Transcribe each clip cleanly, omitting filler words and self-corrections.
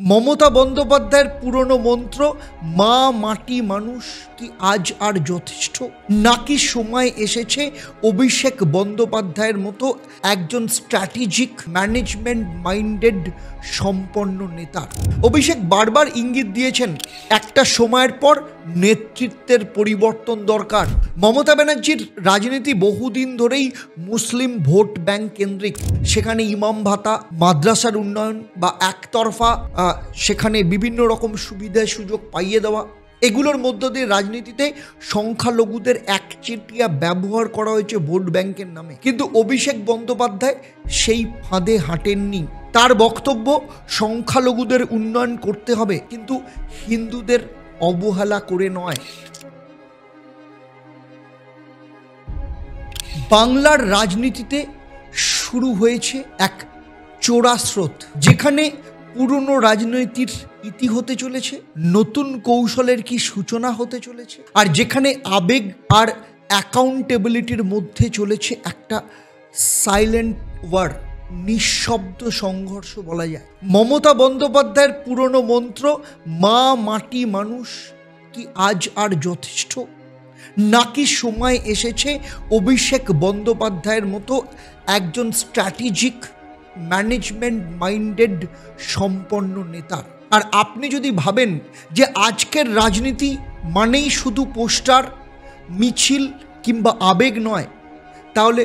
মমতা বন্দ্যোপাধ্যায়ের পুরনো মন্ত্র মা মাটি মানুষ কি আজ আর যথেষ্ট, নাকি সময় এসেছে অভিষেক বন্দ্যোপাধ্যায়ের মতো একজন স্ট্র্যাটেজিক ম্যানেজমেন্ট মাইন্ডেড সম্পন্ন নেতা? অভিষেক বারবার ইঙ্গিত দিয়েছেন একটা সময়ের পর নেতৃত্বের পরিবর্তন দরকার। মমতা ব্যানার্জির রাজনীতি বহুদিন ধরেই মুসলিম ভোট ব্যাংক কেন্দ্রিক। সেখানে ইমাম ভাতা, মাদ্রাসার উন্নয়ন বা একতরফা সেখানে বিভিন্ন রকম সুবিধা সুযোগ পাইয়ে দেওয়া, এগুলোর মধ্য দিয়ে রাজনীতিতে সংখ্যালঘুদের একচেটিয়া ব্যবহার করা হয়েছে ভোট ব্যাংকের নামে। কিন্তু অভিষেক বন্দ্যোপাধ্যায় সেই ফাঁদে হাঁটেননি। তার বক্তব্য সংখ্যালঘুদের উন্নয়ন করতে হবে, কিন্তু হিন্দুদের অবহেলা করে নয়। বাংলার রাজনীতিতে শুরু হয়েছে এক চোরা স্রোত, যেখানে পুরনো রাজনীতির ইতি হতে চলেছে, নতুন কৌশলের কি সূচনা হতে চলেছে, আর যেখানে আবেগ আর অ্যাকাউন্টেবিলিটির মধ্যে চলেছে একটা সাইলেন্ট ওয়ার, নিঃশব্দ সংঘর্ষ বলা যায়। মমতা বন্দ্যোপাধ্যায়ের পুরনো মন্ত্র মা মাটি মানুষ কি আজ আর যথেষ্ট, নাকি সময় এসেছে অভিষেক বন্দ্যোপাধ্যায়ের মতো একজন স্ট্র্যাটেজিক ম্যানেজমেন্ট মাইন্ডেড সম্পন্ন নেতার? আর আপনি যদি ভাবেন যে আজকের রাজনীতি মানেই শুধু পোস্টার, মিছিল কিংবা আবেগ নয়, তাহলে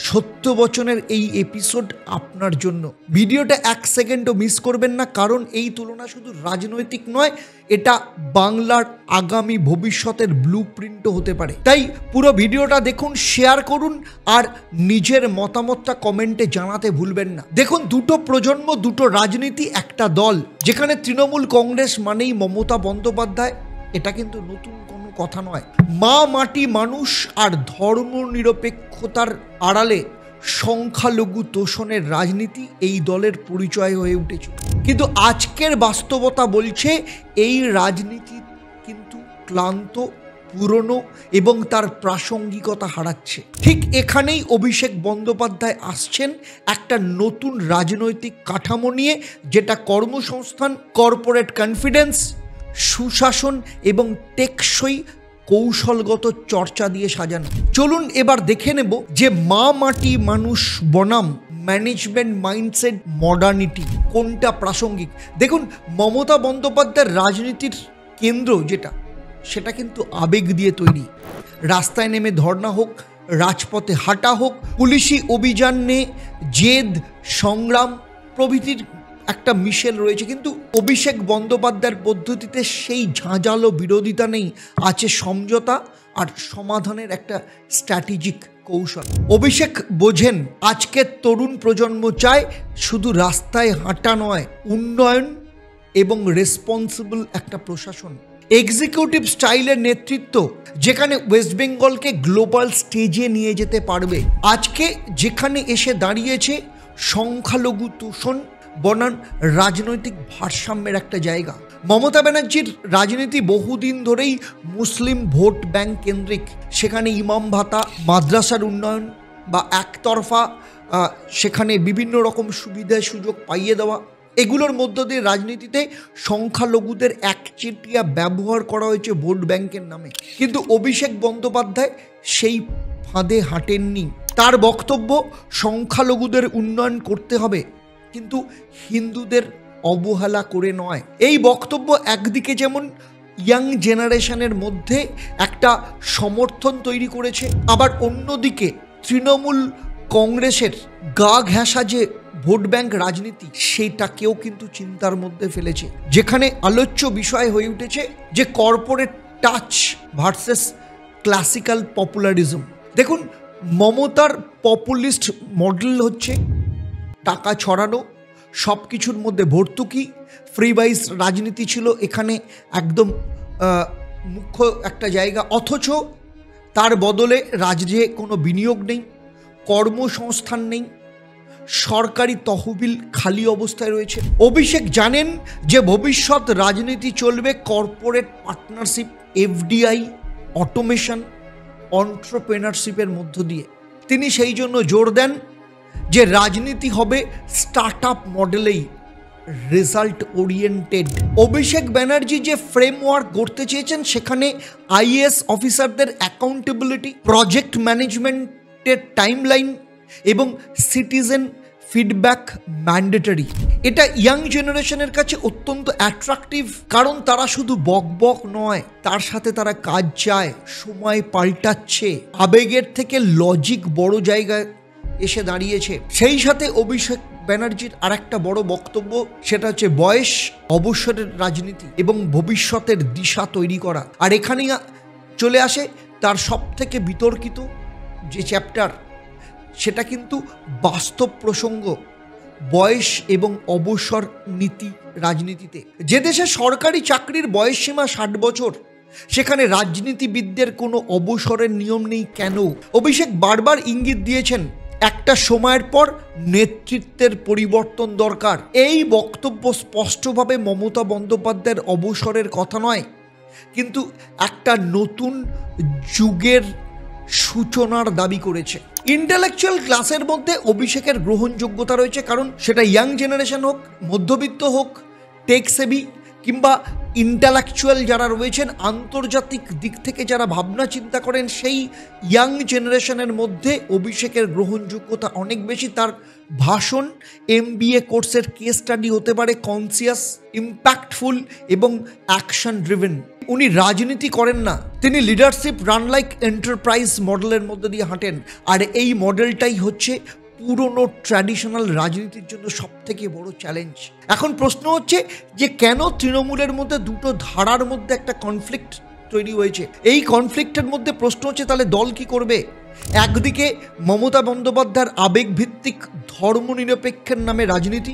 সত্যবচনের এই এপিসোড আপনার জন্য। ভিডিওটা এক সেকেন্ডও মিস করবেন না, কারণ এই তুলনা শুধু রাজনৈতিক নয়, এটা বাংলার আগামী ভবিষ্যতের ব্লুপ্রিন্টও হতে পারে। তাই পুরো ভিডিওটা দেখুন, শেয়ার করুন আর নিজের মতামতটা কমেন্টে জানাতে ভুলবেন না। দেখুন, দুটো প্রজন্ম, দুটো রাজনীতি, একটা দল। যেখানে তৃণমূল কংগ্রেস মানেই মমতা বন্দ্যোপাধ্যায়, এটা কিন্তু নতুন কথা নয়। মা মাটি মানুষ আর ধর্ম নিরপেক্ষতার আড়ালে সংখ্যালঘু তোষণের রাজনীতি এই দলের পরিচয় হয়ে উঠেছে। কিন্তু আজকের বাস্তবতা বলছে এই রাজনীতি কিন্তু ক্লান্ত, পুরনো এবং তার প্রাসঙ্গিকতা হারাচ্ছে। ঠিক এখানেই অভিষেক বন্দ্যোপাধ্যায় আসছেন একটা নতুন রাজনৈতিক কাঠামো নিয়ে, যেটা কর্মসংস্থান, কর্পোরেট কনফিডেন্স, সুশাসন এবং টেকসই কৌশলগত চর্চা দিয়ে সাজানো। চলুন এবার দেখে নেব যে মা মাটি মানুষ বনাম ম্যানেজমেন্ট মাইন্ডসেট মডার্নিটি কোনটা প্রাসঙ্গিক। দেখুন, মমতা বন্দ্যোপাধ্যায়ের রাজনীতির কেন্দ্র সেটা কিন্তু আবেগ দিয়ে তৈরি। রাস্তায় নেমে ধর্ণা হোক, রাজপথে হাঁটা হোক, পুলিশি অভিযান নিয়ে জেদ, সংগ্রাম প্রভৃতির একটা মিশেল রয়েছে। কিন্তু অভিষেক বন্দ্যোপাধ্যায়ের পদ্ধতিতে সেই ঝাঁঝালো বিরোধিতা নেই, আছে সমঝোতা আর সমাধানের একটা স্ট্র্যাটেজিক কৌশল। অভিষেক বোঝেন আজকের তরুণ প্রজন্ম চায় শুধু রাস্তায় হাঁটা নয়, উন্নয়ন এবং রেসপন্সিবল একটা প্রশাসন, এক্সিকিউটিভ স্টাইলের নেতৃত্ব, যেখানে ওয়েস্ট বেঙ্গলকে গ্লোবাল স্টেজে নিয়ে যেতে পারবে। আজকে যেখানে এসে দাঁড়িয়েছে সংখ্যালঘু তোষণ বনাম রাজনৈতিক ভারসাম্যের একটা জায়গা। মমতা ব্যানার্জির রাজনীতি বহুদিন ধরেই মুসলিম ভোট ব্যাংক কেন্দ্রিক। সেখানে ইমাম ভাতা, মাদ্রাসার উন্নয়ন বা একতরফা সেখানে বিভিন্ন রকম সুবিধা সুযোগ পাইয়ে দেওয়া, এগুলোর মধ্য দিয়ে রাজনীতিতে সংখ্যালঘুদের একচেটিয়া ব্যবহার করা হয়েছে ভোট ব্যাংকের নামে। কিন্তু অভিষেক বন্দ্যোপাধ্যায় সেই ফাঁদে হাঁটেননি। তার বক্তব্য সংখ্যালঘুদের উন্নয়ন করতে হবে, কিন্তু হিন্দুদের অবহেলা করে নয়। এই বক্তব্য একদিকে যেমন ইয়াং জেনারেশনের মধ্যে একটা সমর্থন তৈরি করেছে, আবার অন্যদিকে তৃণমূল কংগ্রেসের গা ঘেঁষা যে ভোট ব্যাংক রাজনীতি, সেটাকেও কিন্তু চিন্তার মধ্যে ফেলেছে। যেখানে আলোচ্য বিষয় হয়ে উঠেছে যে কর্পোরেট টাচ ভার্সেস ক্লাসিক্যাল পপুলারিজম। দেখুন, মমতার পপুলিস্ট মডেল হচ্ছে টাকা ছড়ানো, সব কিছুর মধ্যে ভর্তুকি, ফ্রি বাইস রাজনীতি ছিল এখানে একদম মুখ্য একটা জায়গা। অথচ তার বদলে রাজ্যে কোনো বিনিয়োগ নেই, কর্মসংস্থান নেই, সরকারি তহবিল খালি অবস্থায় রয়েছে। অভিষেক জানেন যে ভবিষ্যৎ রাজনীতি চলবে কর্পোরেট পার্টনারশিপ, এফডিআই, অটোমেশন, এন্টারপ্রেনারশিপের মধ্য দিয়ে। তিনি সেই জন্য জোর দেন যে রাজনীতি হবে start up মডেলেই, result oriented. Abhishek Banerjee যে ফ্রেমওয়ার্ক গড়তে চেয়েছেন সেখানে আইএএস অফিসারদের অ্যাকাউন্টেবিলিটি, প্রজেক্ট ম্যানেজমেন্টের টাইমলাইন এবং সিটিজেন ফিডব্যাক ম্যান্ডেটরি। এটা ইয়াং জেনারেশনের কাছে অত্যন্ত অ্যাট্রাকটিভ, কারণ তারা শুধু বকবক নয়, তার সাথে তারা কাজ চায়। সময় পাল্টাচ্ছে, আবেগের থেকে লজিক বড় জায়গায় এসে দাঁড়িয়েছে। সেই সাথে অভিষেক ব্যানার্জির আর একটা বড় বক্তব্য, সেটা হচ্ছে বয়স, অবসরের রাজনীতি এবং ভবিষ্যতের দিশা তৈরি করা। আর এখানেই চলে আসে তার সব থেকে বিতর্কিত যে চ্যাপ্টার, সেটা কিন্তু বাস্তব প্রসঙ্গ, বয়স এবং অবসর নীতি রাজনীতিতে। যে দেশে সরকারি চাকরির বয়সসীমা 60 বছর, সেখানে রাজনীতিবিদদের কোনো অবসরের নিয়ম নেই কেন? অভিষেক বারবার ইঙ্গিত দিয়েছেন একটা সময়ের পর নেতৃত্বের পরিবর্তন দরকার। এই বক্তব্য স্পষ্টভাবে মমতা বন্দ্যোপাধ্যায়ের অবসরের কথা নয়, কিন্তু একটা নতুন যুগের সূচনার দাবি করেছে। ইন্টেলেকচুয়াল ক্লাসের মধ্যে অভিষেকের গ্রহণযোগ্যতা রয়েছে, কারণ সেটা ইয়াং জেনারেশন হোক, মধ্যবিত্ত হোক, টেক সেভি কিংবা ইন্টেলেকচুয়াল যারা রয়েছেন, আন্তর্জাতিক দিক থেকে যারা ভাবনা চিন্তা করেন, সেই ইয়াং জেনারেশনের মধ্যে অভিষেকের গ্রহণযোগ্যতা অনেক বেশি। তার ভাষণ MBA কোর্সের কেস স্টাডি হতে পারে কনসিয়াস, ইম্প্যাক্টফুল এবং অ্যাকশন ড্রিভেন। উনি রাজনীতি করেন না, তিনি লিডারশিপ রান লাইক এন্টারপ্রাইজ মডেলের মধ্যে দিয়ে হাঁটেন। আর এই মডেলটাই হচ্ছে পুরনো ট্র্যাডিশনাল রাজনীতির জন্য সবথেকে বড় চ্যালেঞ্জ। এখন প্রশ্ন হচ্ছে যে কেন তৃণমূলের মধ্যে দুটো ধারার মধ্যে একটা কনফ্লিক্ট তৈরি হয়েছে। এই কনফ্লিক্টের মধ্যে প্রশ্ন হচ্ছে তাহলে দল কি করবে? একদিকে মমতা বন্দ্যোপাধ্যায়ের আবেগভিত্তিক ধর্মনিরপেক্ষের নামে রাজনীতি,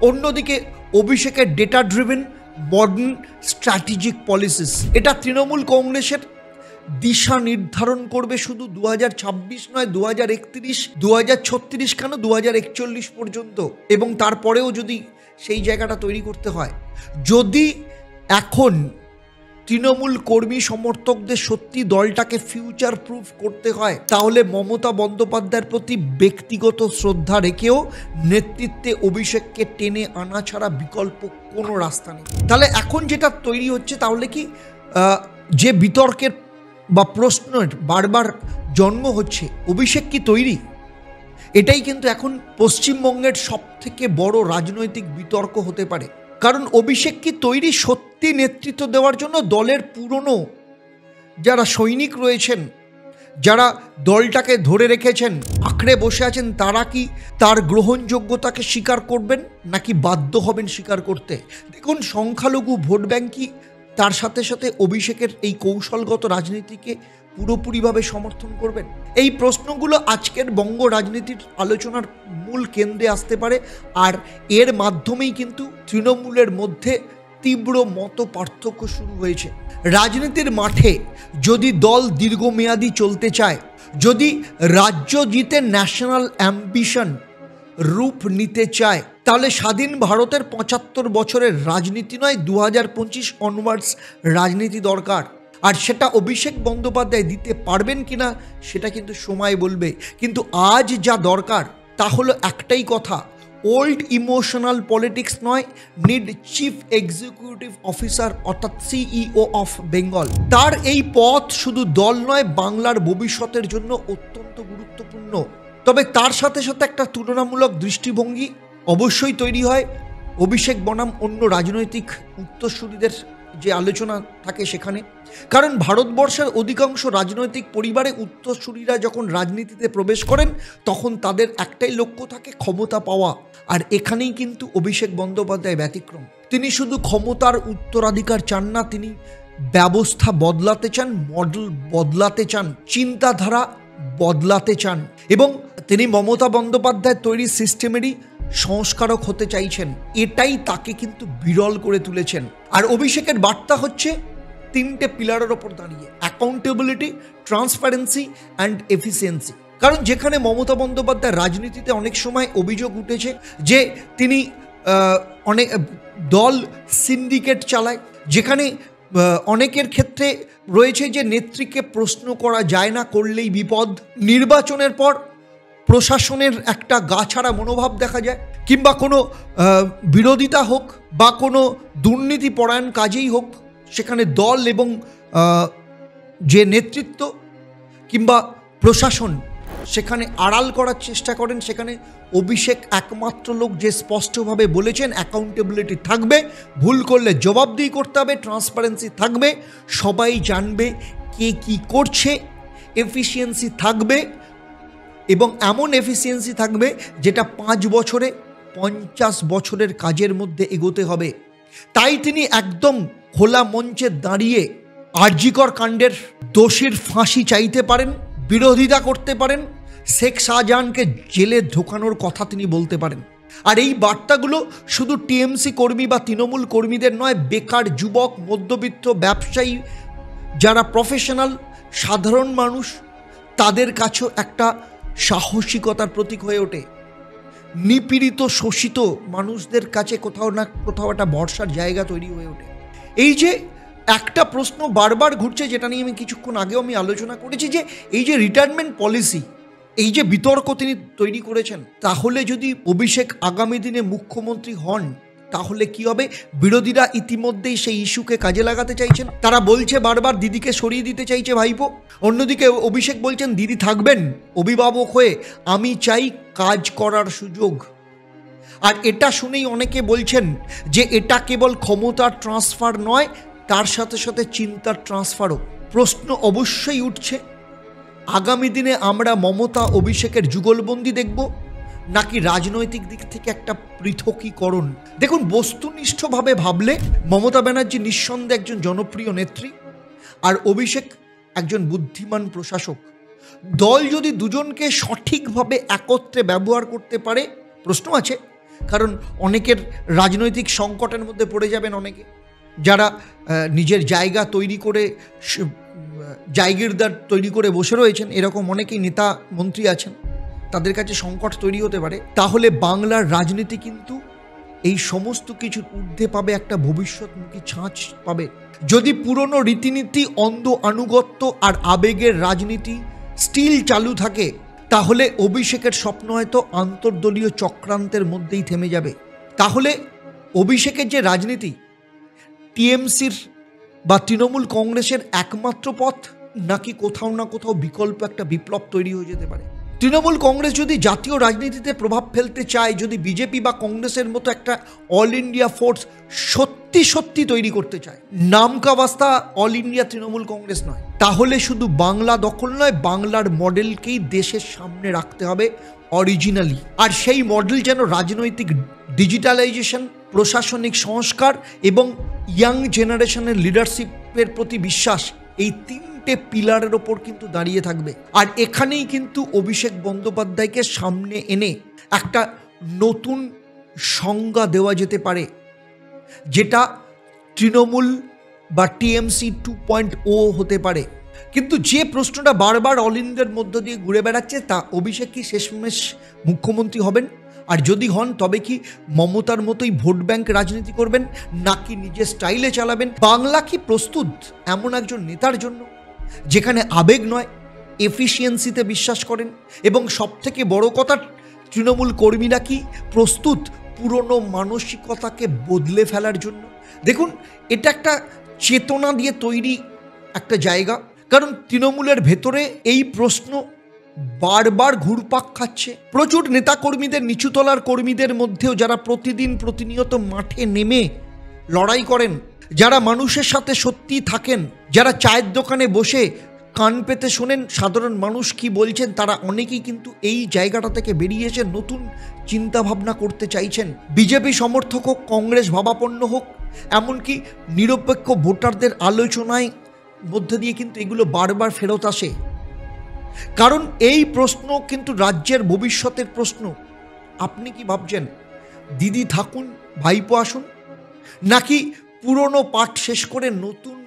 অন্যদিকে অভিষেকের data driven modern strategic policies. এটা তৃণমূল কংগ্রেসের দিশা নির্ধারণ করবে শুধু 2026 নয়, 2031, 2036, কেন 2041 পর্যন্ত, এবং তারপরেও যদি সেই জায়গাটা তৈরি করতে হয়। যদি এখন তৃণমূল কর্মী সমর্থকদের সত্যি দলটাকে ফিউচার প্রুফ করতে হয়, তাহলে মমতা বন্দ্যোপাধ্যায়ের প্রতি ব্যক্তিগত শ্রদ্ধা রেখেও নেতৃত্বে অভিষেককে টেনে আনা ছাড়া বিকল্প কোনো রাস্তা নেই। তাহলে এখন যেটা তৈরি হচ্ছে, তাহলে কি যে বিতর্কের বা প্রশ্নের বারবার জন্ম হচ্ছে, অভিষেক কি তৈরি? এটাই কিন্তু এখন পশ্চিমবঙ্গের সব থেকে বড় রাজনৈতিক বিতর্ক হতে পারে। কারণ অভিষেক কি তৈরি সত্যি নেতৃত্ব দেওয়ার জন্য? দলের পুরনো যারা সৈনিক রয়েছেন, যারা দলটাকে ধরে রেখেছেন, আঁকড়ে বসে আছেন, তারা কি তার গ্রহণযোগ্যতাকে স্বীকার করবেন নাকি বাধ্য হবেন স্বীকার করতে? দেখুন, সংখ্যালঘু ভোট ব্যাংকই তার সাথে সাথে অভিষেকের এই কৌশলগত রাজনীতিকে পুরোপুরিভাবে সমর্থন করবেন? এই প্রশ্নগুলো আজকের বঙ্গ রাজনীতির আলোচনার মূল কেন্দ্রে আসতে পারে। আর এর মাধ্যমেই কিন্তু তৃণমূলের মধ্যে তীব্র মত পার্থক্য শুরু হয়েছে। রাজনীতির মাঠে যদি দল দীর্ঘমেয়াদী চলতে চায়, যদি রাজ্য জিতে ন্যাশনাল অ্যাম্বিশন রূপ নিতে চায়, তাহলে স্বাধীন ভারতের 75 বছরের রাজনীতি নয়, 2025 অনওয়ার্ডস রাজনীতি দরকার। আর সেটা অভিষেক বন্দ্যোপাধ্যায় দিতে পারবেন কিনা সেটা কিন্তু সময় বলবে। কিন্তু আজ যা দরকার তা হলো একটাই কথা, ওল্ড ইমোশনাল পলিটিক্স নয়, নিড চিফ এক্সিকিউটিভ অফিসার অর্থাৎ CEO অফ বেঙ্গল। তার এই পথ শুধু দল নয়, বাংলার ভবিষ্যতের জন্য অত্যন্ত গুরুত্বপূর্ণ। তবে তার সাথে সাথে একটা তুলনামূলক দৃষ্টিভঙ্গি অবশ্যই তৈরি হয় অভিষেক বনাম অন্য রাজনৈতিক উত্তরসূরিদের যে আলোচনা থাকে সেখানে। কারণ ভারতবর্ষের অধিকাংশ রাজনৈতিক পরিবারে উত্তরসূরিরা যখন রাজনীতিতে প্রবেশ করেন, তখন তাদের একটাই লক্ষ্য থাকে, ক্ষমতা পাওয়া। আর এখানেই কিন্তু অভিষেক বন্দ্যোপাধ্যায় ব্যতিক্রম। তিনি শুধু ক্ষমতার উত্তরাধিকার চান না, তিনি ব্যবস্থা বদলাতে চান, মডেল বদলাতে চান, চিন্তাধারা বদলাতে চান, এবং তিনি মমতা বন্দ্যোপাধ্যায় তৈরি সিস্টেমেরই সংস্কারক হতে চাইছেন। এটাই তাকে কিন্তু বিরল করে তুলেছেন। আর অভিষেকের বার্তা হচ্ছে 3টে পিলারের ওপর দাঁড়িয়ে: অ্যাকাউন্টেবিলিটি, ট্রান্সপারেন্সি অ্যান্ড এফিসিয়েন্সি। কারণ যেখানে মমতা বন্দ্যোপাধ্যায় রাজনীতিতে অনেক সময় অভিযোগ উঠেছে যে তিনি অনেক দল সিন্ডিকেট চালায়, যেখানে অনেকের ক্ষেত্রে রয়েছে যে নেত্রীকে প্রশ্ন করা যায় না, করলেই বিপদ। নির্বাচনের পর প্রশাসনের একটা গাছাড়া মনোভাব দেখা যায়, কিংবা কোনো বিরোধিতা হোক বা কোনো দুর্নীতিপরায়ণ কাজেই হোক, সেখানে দল এবং যে নেতৃত্ব কিংবা প্রশাসন সেখানে আড়াল করার চেষ্টা করেন। সেখানে অভিষেক একমাত্র লোক যে স্পষ্টভাবে বলেছেন অ্যাকাউন্টেবিলিটি থাকবে, ভুল করলে জবাবদিহি করতে হবে, ট্রান্সপারেন্সি থাকবে, সবাই জানবে কে কী করছে, এফিসিয়েন্সি থাকবে এবং এমন এফিসিয়েন্সি থাকবে যেটা 5 বছরে 50 বছরের কাজের মধ্যে এগোতে হবে। তাই তিনি একদম খোলা মঞ্চে দাঁড়িয়ে আরজিকর কাণ্ডের দোষীর ফাঁসি চাইতে পারেন, বিরোধিতা করতে পারেন, শেখ শাহজাহানকে জেলে ঢোকানোর কথা তিনি বলতে পারেন। আর এই বার্তাগুলো শুধু টিএমসি কর্মী বা তৃণমূল কর্মীদের নয়, বেকার যুবক, মধ্যবিত্ত, ব্যবসায়ী, যারা প্রফেশনাল, সাধারণ মানুষ, তাদের কাছেও একটা সাহসিকতার প্রতীক হয়ে ওঠে। নিপীড়িত, শোষিত মানুষদের কাছে কোথাও না কোথাও একটা ভরসার জায়গা তৈরি হয়ে ওঠে। এই যে একটা প্রশ্ন বারবার ঘুরছে, যেটা নিয়ে আমি কিছুক্ষণ আগেও আমি আলোচনা করেছি, যে এই যে রিটায়ারমেন্ট পলিসি, এই যে বিতর্ক তিনি তৈরি করেছেন, তাহলে যদি অভিষেক আগামী দিনে মুখ্যমন্ত্রী হন তাহলে কি হবে? বিরোধীরা ইতিমধ্যেই সেই ইস্যুকে কাজে লাগাতে চাইছেন। তারা বলছে বারবার দিদিকে সরিয়ে দিতে চাইছে ভাইপো। অন্যদিকে অভিষেক বলছেন দিদি থাকবেন অভিভাবক হয়ে, আমি চাই কাজ করার সুযোগ। আর এটা শুনেই অনেকে বলছেন যে এটা কেবল ক্ষমতার ট্রান্সফার নয়, তার সাথে সাথে চিন্তার ট্রান্সফারও। প্রশ্ন অবশ্যই উঠছে, আগামী দিনে আমরা মমতা অভিষেকের যুগলবন্দি দেখব নাকি রাজনৈতিক দিক থেকে একটা পৃথকীকরণ? দেখুন, বস্তুনিষ্ঠভাবে ভাবলে মমতা ব্যানার্জি নিঃসন্দেহে একজন জনপ্রিয় নেত্রী, আর অভিষেক একজন বুদ্ধিমান প্রশাসক। দল যদি দুজনকে সঠিকভাবে একত্রে ব্যবহার করতে পারে, প্রশ্ন আছে, কারণ অনেকের রাজনৈতিক সংকটের মধ্যে পড়ে যাবেন অনেকে, যারা নিজের জায়গা তৈরি করে, জায়গিরদার তৈরি করে বসে রয়েছেন, এরকম অনেকেই নেতা মন্ত্রী আছেন, তাদের কাছে সংকট তৈরি হতে পারে। তাহলে বাংলার রাজনীতি কিন্তু এই সমস্ত কিছুর ঊর্ধ্বে পাবে, একটা ভবিষ্যৎমুখী ছাঁচ পাবে। যদি পুরনো রীতিনীতি, অন্ধ আনুগত্য আর আবেগের রাজনীতি স্টিল চালু থাকে, তাহলে অভিষেকের স্বপ্ন হয়তো আন্তর্দলীয় চক্রান্তের মধ্যেই থেমে যাবে। তাহলে অভিষেকের যে রাজনীতি, টিএমসির বা তৃণমূল কংগ্রেসের একমাত্র পথ, নাকি কোথাও না কোথাও বিকল্প একটা বিপ্লব তৈরি হয়ে যেতে পারে? তৃণমূল কংগ্রেস যদি জাতীয় রাজনীতিতে প্রভাব ফেলতে চায়, যদি বিজেপি বা কংগ্রেসের মতো একটা অল ইন্ডিয়া ফোর্স সত্যি সত্যি তৈরি করতে চায়, নামকা বাস্তা অল ইন্ডিয়া তৃণমূল কংগ্রেস নয়, তাহলে শুধু বাংলা দখল নয়, বাংলার মডেলকেই দেশের সামনে রাখতে হবে অরিজিনালি। আর সেই মডেল যেন রাজনৈতিক ডিজিটালাইজেশন, প্রশাসনিক সংস্কার এবং ইয়াং জেনারেশনের লিডারশিপের প্রতি বিশ্বাস, এই তিনটে পিলারের ওপর কিন্তু দাঁড়িয়ে থাকবে। আর এখানেই কিন্তু অভিষেক বন্দ্যোপাধ্যায়কে সামনে এনে একটা নতুন সংজ্ঞা দেওয়া যেতে পারে, যেটা তৃণমূল বা টিএমসি 2.0 হতে পারে। কিন্তু যে প্রশ্নটা বারবার অল ইন্ডিয়ার মধ্য দিয়ে ঘুরে বেড়াচ্ছে, তা অভিষেক কি শেষমেশ মুখ্যমন্ত্রী হবেন? আর যদি হন তবে কি মমতার মতোই ভোট ব্যাংক রাজনীতি করবেন, নাকি নিজের স্টাইলে চালাবেন? বাংলা কি প্রস্তুত এমন একজন নেতার জন্য, যেখানে আবেগ নয়, এফিসিয়েন্সিতে বিশ্বাস করেন? এবং সবথেকে বড় কথা, তৃণমূল কর্মীরা কি প্রস্তুত পুরনো মানসিকতাকে বদলে ফেলার জন্য? দেখুন, এটা একটা চেতনা দিয়ে তৈরি একটা জায়গা, কারণ তৃণমূলের ভেতরে এই প্রশ্ন বারবার ঘুরপাক খাচ্ছে। প্রচুর নেতাকর্মীদের, নিচুতলার কর্মীদের মধ্যেও, যারা প্রতিদিন প্রতিনিয়ত মাঠে নেমে লড়াই করেন, যারা মানুষের সাথে সত্যি থাকেন, যারা চায়ের দোকানে বসে কান পেতে শোনেন সাধারণ মানুষ কি বলছেন, তারা অনেকেই কিন্তু এই জায়গাটা থেকে বেরিয়ে এসে নতুন চিন্তাভাবনা করতে চাইছেন। বিজেপি সমর্থক হোক, কংগ্রেস ভাবাপন্ন হোক, এমনকি নিরপেক্ষ ভোটারদের আলোচনায় মধ্যে দিয়ে কিন্তু এগুলো বারবার ফেরত আসে। কারণ এই প্রশ্ন কিন্তু রাজ্যের ভবিষ্যতের প্রশ্ন। আপনি কি ভাবছেন, দিদি থাকুন, ভাইপো আসুন, নাকি পুরনো পাঠ শেষ করে নতুন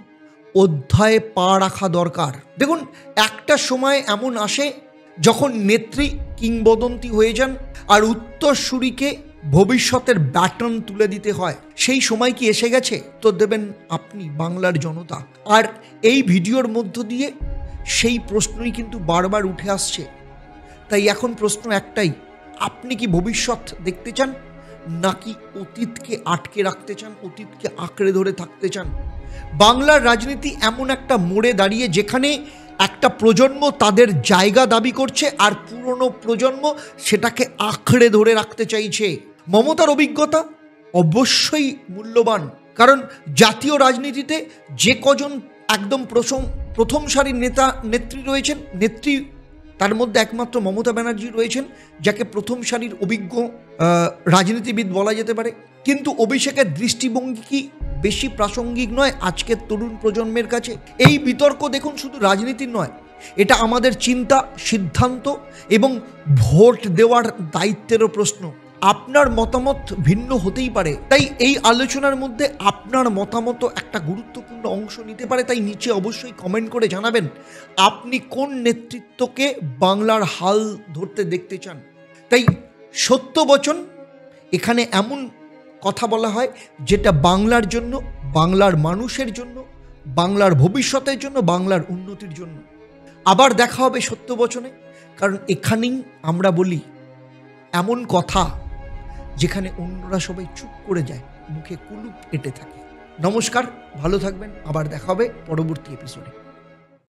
অধ্যায়ে পা রাখা দরকার? দেখুন, একটা সময় এমন আসে যখন নেত্রী কিংবদন্তি হয়ে যান আর উত্তরসূরিকে ভবিষ্যতের ব্যাটন তুলে দিতে হয়। সেই সময় কি এসে গেছে? তো দেবেন আপনি, বাংলার জনতা। আর এই ভিডিওর মধ্য দিয়ে সেই প্রশ্নই কিন্তু বারবার উঠে আসছে। তাই এখন প্রশ্ন একটাই, আপনি কি ভবিষ্যৎ দেখতে চান নাকি অতীতকে আটকে রাখতে চান, অতীতকে আঁকড়ে ধরে থাকতে চান? বাংলার রাজনীতি এমন একটা মোড়ে দাঁড়িয়ে যেখানে একটা প্রজন্ম তাদের জায়গা দাবি করছে আর পুরনো প্রজন্ম সেটাকে আঁকড়ে ধরে রাখতে চাইছে। মমতার অভিজ্ঞতা অবশ্যই মূল্যবান, কারণ জাতীয় রাজনীতিতে যে কজন একদম প্রথম সারির নেত্রী রয়েছেন, তার মধ্যে একমাত্র মমতা ব্যানার্জি রয়েছেন, যাকে প্রথম সারির অভিজ্ঞ রাজনীতিবিদ বলা যেতে পারে। কিন্তু অভিষেকের দৃষ্টিভঙ্গি কি বেশি প্রাসঙ্গিক নয় আজকের তরুণ প্রজন্মের কাছে? এই বিতর্ক দেখুন শুধু রাজনীতির নয়, এটা আমাদের চিন্তা, সিদ্ধান্ত এবং ভোট দেওয়ার দায়িত্বেরও প্রশ্ন। আপনার মতামত ভিন্ন হতেই পারে, তাই এই আলোচনার মধ্যে আপনার মতামত একটা গুরুত্বপূর্ণ অংশ নিতে পারে। তাই নিচে অবশ্যই কমেন্ট করে জানাবেন আপনি কোন নেতৃত্বকে বাংলার হাল ধরতে দেখতে চান। তাই সত্য বচন, এখানে এমন কথা বলা হয় যেটা বাংলার জন্য, বাংলার মানুষের জন্য, বাংলার ভবিষ্যতের জন্য, বাংলার উন্নতির জন্য। আবার দেখা হবে সত্য বচনে, কারণ এখানেই আমরা বলি এমন কথা যেখানে অন্যরা সবাই চুপ করে যায়, মুখে কুলুপ এঁটে থাকে। নমস্কার, ভালো থাকবেন, আবার দেখা হবে পরবর্তী এপিসোডে।